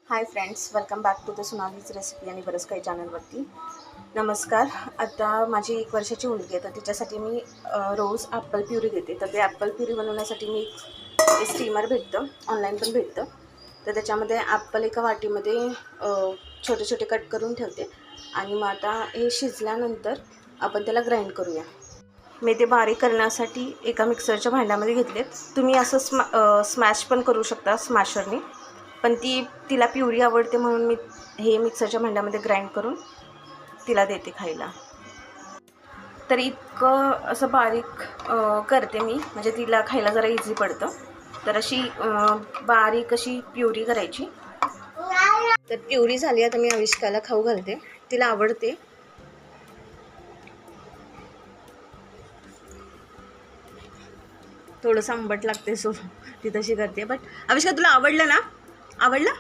High friends, welcome back to the Sonali's recipe आणि बरंच काही चॅनलवरती. नमस्कार. आता माझी 1 वर्षाची मुलगी आहे, तर तिच्यासाठी मी रोज ॲपल प्युरी देते. तर ते ॲपल प्युरी बनवण्यासाठी मी एक स्टीमर भेटतं, ऑनलाईन पण भेटतं. तर त्याच्यामध्ये ॲपल एका वाटीमध्ये छोटे छोटे कट करून ठेवते आणि मग आता हे शिजल्यानंतर आपण त्याला ग्राइंड करूया. मी ते बारीक करण्यासाठी एका मिक्सरच्या भांड्यामध्ये घेतलेत. तुम्ही असं स्मॅश पण करू शकता स्मॅशरने, पण तिला प्युरी आवडते म्हणून मी हे मिक्सरच्या भांड्यामध्ये ग्राइंड करून तिला देते खायला. तर इतकं असं बारीक करते मी, म्हणजे तिला खायला जरा इझी पडतं. तर अशी बारीक अशी प्युरी करायची. तर प्युरी झाली, आता मी आविष्काला खाऊ घालते, तिला आवडते. थोडंसं आंबट लागते, सो ती तशी करते. बट आविष्का, तुला आवडलं ना? आवडलं?